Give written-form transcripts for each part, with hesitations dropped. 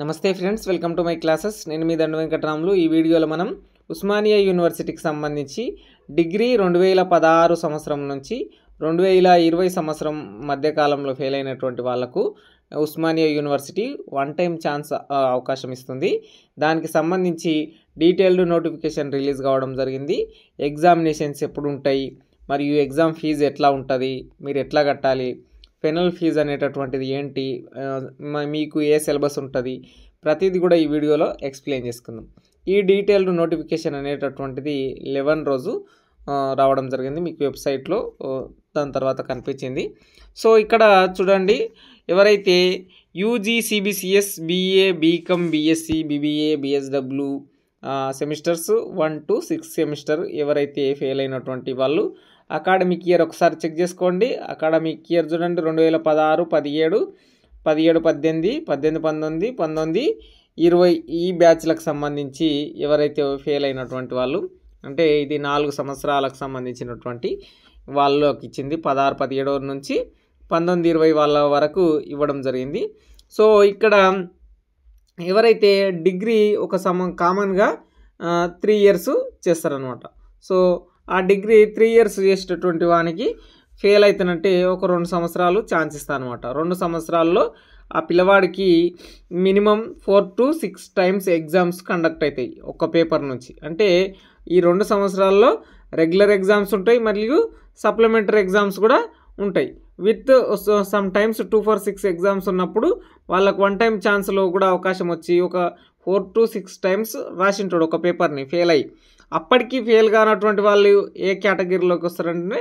నమస్తే friends, welcome to my classes. నేను మీ దండ వెంకటరాములు. ఈ వీడియోలో మనం ఉస్మానియా యూనివర్సిటీకి సంబంధించి డిగ్రీ 2016 సంవత్సరం నుంచి 2020 సంవత్సరం మధ్యకాలంలో ఫెయిల్ అయినటువంటి వాళ్లకు Osmania university one time chance అవకాశం ఇస్తుంది. దానికి సంబంధించి డీటెయిల్డ్ నోటిఫికేషన్ రిలీజ్ కావడం జరిగింది. ఎగ్జామినేషన్స్ ఎప్పుడు ఉంటాయి, మరియు ఎగ్జామ్ ఫీజు ఎట్లా ఉంటుంది, మీరు ఎట్లా కట్టాలి, పెనల్ ఫీజు అనేటటువంటిది ఏంటి, మీకు ఏ సిలబస్ ఉంటుంది, ప్రతిదీ కూడా ఈ వీడియోలో ఎక్స్ప్లెయిన్ చేసుకుందాం. ఈ డీటెయిల్డ్ నోటిఫికేషన్ అనేటటువంటిది 11 రోజు రావడం జరిగింది మీకు వెబ్సైట్లో. దాని తర్వాత కనిపించింది. సో ఇక్కడ చూడండి, ఎవరైతే UG, CBCS, BA, BCom, BSc, BBA, BSW semesters 1 to 6 semester ఎవరైతే ఫెయిల్ అయినటువంటి వాళ్ళు అకాడమిక్ ఇయర్ ఒకసారి చెక్ చేసుకోండి. అకాడమిక్ ఇయర్ చూడండి, 2016, 17, 17, 18, 18, 19, 19, 20 ఈ బ్యాచ్లకు సంబంధించి ఎవరైతే ఫెయిల్ అయినటువంటి వాళ్ళు, అంటే ఇది 4 సంవత్సరాలకు సంబంధించినటువంటి వాళ్ళకి ఇచ్చింది. 16, 17 నుంచి 19, 20 వాళ్ళ వరకు ఇవ్వడం జరిగింది. సో ఇక్కడ ఎవరైతే డిగ్రీ ఒక కామన్గా 3 years చేస్తారనమాట. సో ఆ డిగ్రీ 3 years చేసేటటువంటి వానికి ఫెయిల్ అవుతానంటే ఒక 2 సంవత్సరాలు ఛాన్స్ ఇస్తాను అనమాట. 2 సంవత్సరాల్లో ఆ పిల్లవాడికి minimum 4 to 6 times exams conduct అవుతాయి ఒక పేపర్ నుంచి. అంటే ఈ 2 సంవత్సరాల్లో రెగ్యులర్ ఎగ్జామ్స్ ఉంటాయి, మరియు సప్లిమెంటరీ ఎగ్జామ్స్ కూడా ఉంటాయి. With some times 2 for 6 exams ఉన్నప్పుడు వాళ్ళకు వన్ టైం ఛాన్స్లో కూడా అవకాశం వచ్చి ఒక 4 to 6 times రాసింటాడు ఒక పేపర్ని ఫెయిల్ అయ్యి. అప్పటికి ఫెయిల్ కానటువంటి వాళ్ళు ఏ కేటగిరీలోకి వస్తారంటే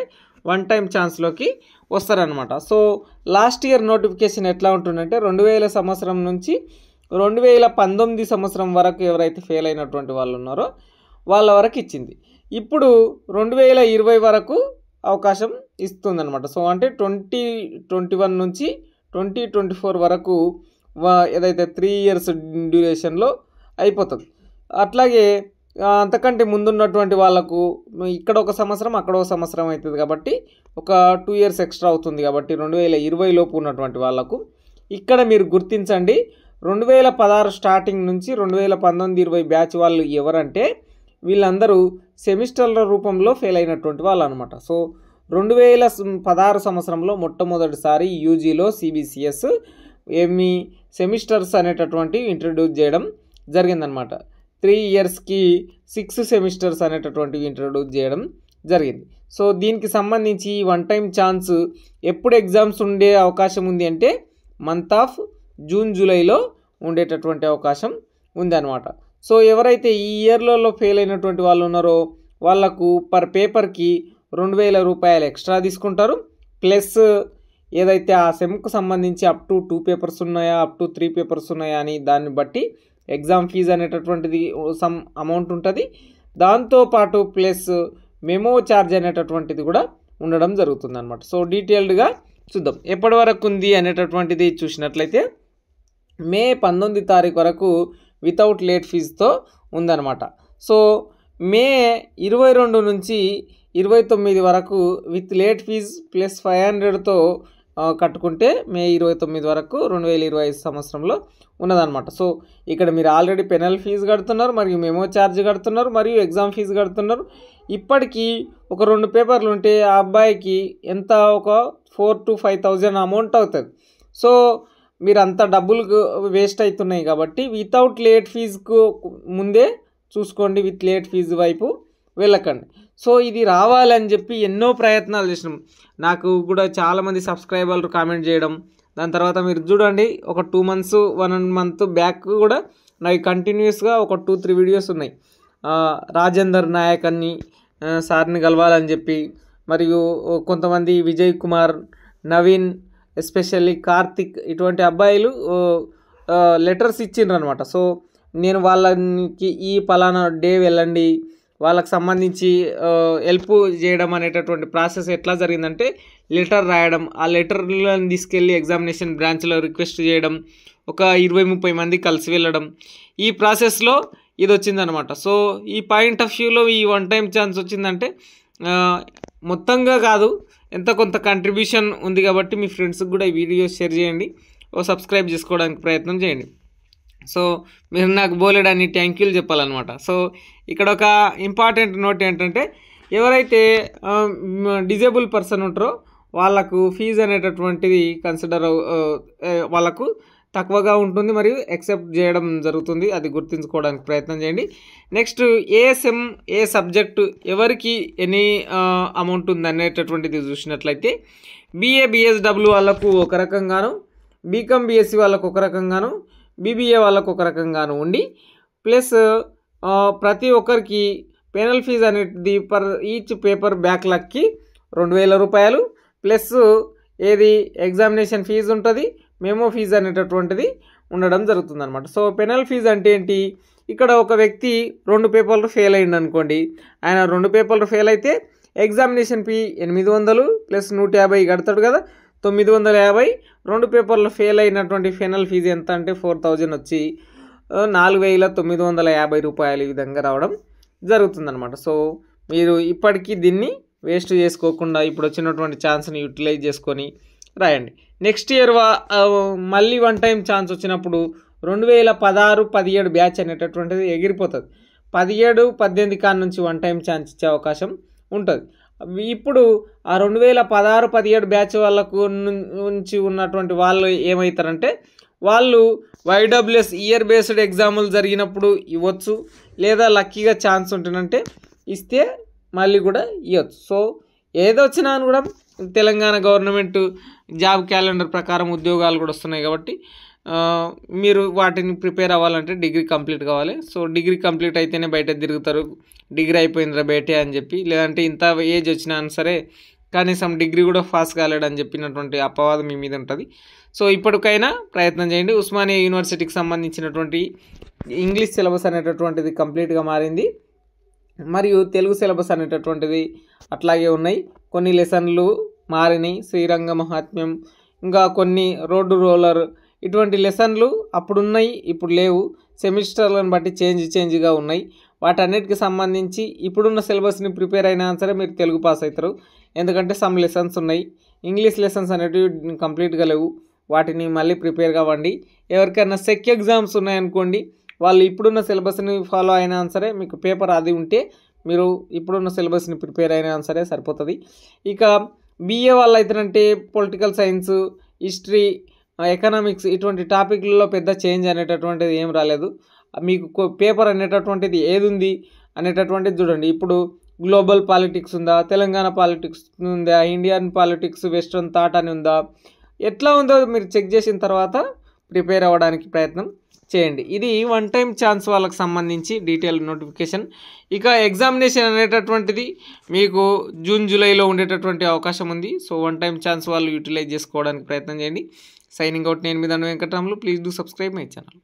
వన్ టైం ఛాన్స్లోకి వస్తారనమాట. సో లాస్ట్ ఇయర్ నోటిఫికేషన్ ఎట్లా ఉంటుందంటే 2000 సంవత్సరం నుంచి 2019 సంవత్సరం వరకు ఎవరైతే ఫెయిల్ అయినటువంటి వాళ్ళు ఉన్నారో వాళ్ళ వరకు ఇచ్చింది. ఇప్పుడు 2020 వరకు అవకాశం ఇస్తుందన్నమాట. సో అంటే 2021 నుంచి 2024 వరకు ఏదైతే 3 years డ్యూరేషన్లో అయిపోతుంది. అట్లాగే అంతకంటే ముందున్నటువంటి వాళ్ళకు ఇక్కడ ఒక సంవత్సరం, అక్కడ ఒక సంవత్సరం అవుతుంది కాబట్టి ఒక 2 years ఎక్స్ట్రా అవుతుంది. కాబట్టి 2020 లోపు ఉన్నటువంటి వాళ్ళకు ఇక్కడ మీరు గుర్తించండి, 2016 స్టార్టింగ్ నుంచి 2019, 20 బ్యాచ్ వాళ్ళు ఎవరంటే వీళ్ళందరూ సెమిస్టర్ల రూపంలో ఫెయిల్ అయినటువంటి వాళ్ళు అనమాట. సో 2016 సంవత్సరంలో మొట్టమొదటిసారి యూజీలో సిబిసిఎస్ ఏమి సెమిస్టర్స్ అనేటటువంటి ఇంట్రడ్యూస్ చేయడం జరిగిందనమాట. 3 yearsకి 6 సెమిస్టర్స్ అనేటటువంటివి ఇంట్రడ్యూస్ చేయడం జరిగింది. సో దీనికి సంబంధించి వన్ టైం ఛాన్స్ ఎప్పుడు ఎగ్జామ్స్ ఉండే అవకాశం ఉంది అంటే మంత్ ఆఫ్ జూన్, జూలైలో ఉండేటటువంటి అవకాశం ఉందన్నమాట. సో ఎవరైతే ఈ ఇయర్లలో ఫెయిల్ అయినటువంటి వాళ్ళు ఉన్నారో వాళ్లకు పర్ పేపర్కి 2000 రూపాయలు ఎక్స్ట్రా తీసుకుంటారు. ప్లస్ ఏదైతే ఆ సెమ్కు సంబంధించి అప్ టు 2 పేపర్స్ ఉన్నాయా, అప్ టు 3 పేపర్స్ ఉన్నాయా అని దాన్ని బట్టి ఎగ్జామ్ ఫీజు అనేటటువంటిది సమ్ అమౌంట్ ఉంటుంది. దాంతోపాటు ప్లస్ మెమో ఛార్జ్ అనేటటువంటిది కూడా ఉండడం జరుగుతుంది అనమాట. సో డీటెయిల్డ్గా చూద్దాం ఎప్పటి వరకు ఉంది అనేటటువంటిది. చూసినట్లయితే మే 19 తారీఖు వరకు వితౌట్ లేట్ ఫీజుతో ఉందన్నమాట. సో మే 22 నుంచి 29 వరకు విత్ లేట్ ఫీజ్ ప్లస్ 500తో కట్టుకుంటే మే 29 వరకు 2025 సంవత్సరంలో ఉన్నదన్నమాట. సో ఇక్కడ మీరు ఆల్రెడీ పెనల్ ఫీజు కడుతున్నారు, మరియు మెమో ఛార్జ్ కడుతున్నారు, మరియు ఎగ్జామ్ ఫీజు కడుతున్నారు. ఇప్పటికీ ఒక 2 పేపర్లు ఉంటే ఆ అబ్బాయికి ఎంత ఒక 4,000 to 5,000 అమౌంట్ అవుతుంది. సో మీరు అంత డబ్బులు వేస్ట్ అవుతున్నాయి కాబట్టి వితౌట్ లేట్ ఫీజుకు ముందే చూసుకోండి, విత్ లేట్ ఫీజు వైపు వెళ్ళకండి. సో ఇది రావాలని చెప్పి ఎన్నో ప్రయత్నాలు చేసినాం. నాకు కూడా చాలామంది సబ్స్క్రైబర్లు కామెంట్ చేయడం, దాని తర్వాత మీరు చూడండి ఒక 2 months 1 month బ్యాక్ కూడా నాకు కంటిన్యూస్గా ఒక 2-3 వీడియోస్ ఉన్నాయి. రాజేందర్ నాయక్ అని సార్ని కలవాలని చెప్పి, మరియు కొంతమంది విజయ్ కుమార్, నవీన్, ఎస్పెషల్లీ కార్తిక్, ఇటువంటి అబ్బాయిలు లెటర్స్ ఇచ్చిండ్రు అనమాట. సో నేను వాళ్ళకి ఈ పలానా డే వెళ్ళండి, వాళ్ళకి సంబంధించి హెల్ప్ చేయడం అనేటటువంటి ప్రాసెస్ ఎట్లా జరిగిందంటే లెటర్ రాయడం, ఆ లెటర్లను తీసుకెళ్ళి ఎగ్జామినేషన్ బ్రాంచ్లో రిక్వెస్ట్ చేయడం, ఒక 20-30 మంది కలిసి వెళ్ళడం, ఈ ప్రాసెస్లో ఇది వచ్చిందనమాట. సో ఈ పాయింట్ ఆఫ్ వ్యూలో ఈ వన్ టైం ఛాన్స్ వచ్చిందంటే మొత్తంగా కాదు, ఎంత కొంత కంట్రిబ్యూషన్ ఉంది. కాబట్టి మీ ఫ్రెండ్స్కి కూడా ఈ వీడియో షేర్ చేయండి, సబ్స్క్రైబ్ చేసుకోవడానికి ప్రయత్నం చేయండి. సో మీరు నాకు బోలెడని థ్యాంక్ యూలు చెప్పాలన్నమాట. సో ఇక్కడ ఒక ఇంపార్టెంట్ నోట్ ఏంటంటే ఎవరైతే డిజేబుల్ పర్సన్ ఉంటారో వాళ్ళకు ఫీజు అనేటటువంటిది వాళ్ళకు తక్కువగా ఉంటుంది మరియు యాక్సెప్ట్ చేయడం జరుగుతుంది. అది గుర్తుంచుకోవడానికి ప్రయత్నం చేయండి. నెక్స్ట్ ఏఎస్ఎం ఏ సబ్జెక్టు ఎవరికి ఎన్ని అమౌంట్ ఉంది అనేటటువంటిది చూసినట్లయితే బీఏ బిఎస్డబ్ల్యూ వాళ్ళకు ఒక రకంగాను, బీకామ్ బీఎస్సీ వాళ్ళకు ఒక రకంగాను, బీబీఏ వాళ్ళకు ఒక రకంగాను ఉండి ప్లస్ ప్రతి ఒక్కరికి పెనల్ ఫీజు అనేది పర్ ఈచ్ పేపర్ బ్యాక్లాగ్కి 2000 రూపాయలు ప్లస్ ఏది ఎగ్జామినేషన్ ఫీజు ఉంటుంది, మెమో ఫీజు అనేటటువంటిది ఉండడం జరుగుతుంది అనమాట. సో పెనల్ ఫీజు అంటే ఏంటి, ఇక్కడ ఒక వ్యక్తి 2 పేపర్లు ఫెయిల్ అయ్యింది అనుకోండి, ఆయన 2 పేపర్లు ఫెయిల్ అయితే ఎగ్జామినేషన్ ఫీ 800 ప్లస్ 150 కడతాడు కదా, 950. 2 పేపర్లు ఫెయిల్ అయినటువంటి పెనల్ ఫీజు ఎంత అంటే 4000 వచ్చి 4950 రూపాయలు ఈ విధంగా రావడం జరుగుతుందన్నమాట. సో మీరు ఇప్పటికీ దీన్ని వేస్ట్ చేసుకోకుండా ఇప్పుడు వచ్చినటువంటి ఛాన్స్ని యూటిలైజ్ చేసుకొని రాయండి. నెక్స్ట్ ఇయర్ మళ్ళీ వన్ టైం ఛాన్స్ వచ్చినప్పుడు 2016-17 బ్యాచ్ అనేటటువంటిది ఎగిరిపోతుంది. 17-18 కాడి నుంచి వన్ టైం ఛాన్స్ ఇచ్చే అవకాశం ఉంటుంది. ఇప్పుడు ఆ 2016-17 బ్యాచ్ వాళ్ళకు నుంచి ఉన్నటువంటి వాళ్ళు ఏమవుతారంటే వాళ్ళు వైడబ్ల్యూఎస్ ఇయర్ బేస్డ్ ఎగ్జాములు జరిగినప్పుడు ఇవ్వచ్చు, లేదా లక్కీగా ఛాన్స్ ఉంటుందంటే ఇస్తే మళ్ళీ కూడా ఇవ్వచ్చు. సో ఏదొచ్చినా కూడా తెలంగాణ గవర్నమెంట్ జాబ్ క్యాలెండర్ ప్రకారం ఉద్యోగాలు కూడా వస్తున్నాయి కాబట్టి మీరు వాటిని ప్రిపేర్ అవ్వాలంటే డిగ్రీ కంప్లీట్ కావాలి. సో డిగ్రీ కంప్లీట్ అయితేనే బయట తిరుగుతారు, డిగ్రీ అయిపోయిందిరా బయటే అని చెప్పి, లేదంటే ఇంత ఏజ్ వచ్చినా సరే కనీసం డిగ్రీ కూడా పాస్ కాలేడని చెప్పినటువంటి అపవాదం మీ మీద ఉంటుంది. సో ఇప్పటికైనా ప్రయత్నం చేయండి. ఉస్మానియా యూనివర్సిటీకి సంబంధించినటువంటి ఇంగ్లీష్ సిలబస్ అనేటటువంటిది కంప్లీట్గా మారింది మరియు తెలుగు సిలబస్ అనేటటువంటిది అట్లాగే ఉన్నాయి. కొన్ని లెసన్లు మారినాయి, శ్రీరంగ మహాత్మ్యం, ఇంకా కొన్ని రోడ్డు రోలర్, ఇటువంటి లెసన్లు అప్పుడు ఉన్నాయి ఇప్పుడు లేవు. సెమిస్టర్లను బట్టి చేంజ్గా ఉన్నాయి. వాటన్నిటికి సంబంధించి ఇప్పుడున్న సిలబస్ని ప్రిపేర్ అయినా సరే మీరు తెలుగు పాస్ అవుతారు. ఎందుకంటే సమ్ లెసన్స్ ఉన్నాయి, ఇంగ్లీష్ లెసన్స్ అనేటివి కంప్లీట్గా లేవు, వాటిని మళ్ళీ ప్రిపేర్ కావండి. ఎవరికైనా సెక్ ఎగ్జామ్స్ ఉన్నాయనుకోండి, వాళ్ళు ఇప్పుడున్న సిలబస్ని ఫాలో అయినా సరే మీకు పేపర్ అది ఉంటే మీరు ఇప్పుడున్న సిలబస్ని ప్రిపేర్ అయినా సరే సరిపోతుంది. ఇక బీఏ వాళ్ళు అయితేనంటే పొలిటికల్ సైన్స్, హిస్టరీ, ఎకనామిక్స్ ఇటువంటి టాపిక్లలో పెద్ద చేంజ్ అనేటటువంటిది ఏం రాలేదు. మీకు పేపర్ అనేటటువంటిది ఏది ఉంది అనేటటువంటిది చూడండి. ఇప్పుడు గ్లోబల్ పాలిటిక్స్ ఉందా, తెలంగాణ పాలిటిక్స్ ఉందా, ఇండియన్ పాలిటిక్స్, వెస్ట్రన్ థాట్ అని ఉందా, ఎట్లా ఉందో మీరు చెక్ చేసిన తర్వాత ప్రిపేర్ అవ్వడానికి ప్రయత్నం చేయండి. ఇది వన్ టైం ఛాన్స్ వాళ్ళకి సంబంధించి డీటెయిల్ నోటిఫికేషన్. ఇక ఎగ్జామినేషన్ అనేటటువంటిది మీకు జూన్-జూలైలో ఉండేటటువంటి అవకాశం ఉంది. సో వన్ టైం ఛాన్స్ వాళ్ళు యూటిలైజ్ చేసుకోవడానికి ప్రయత్నం చేయండి. సైనింగ్ అవుట్, నేను మీ దండ Venkataramulu. Please do subscribe my channel.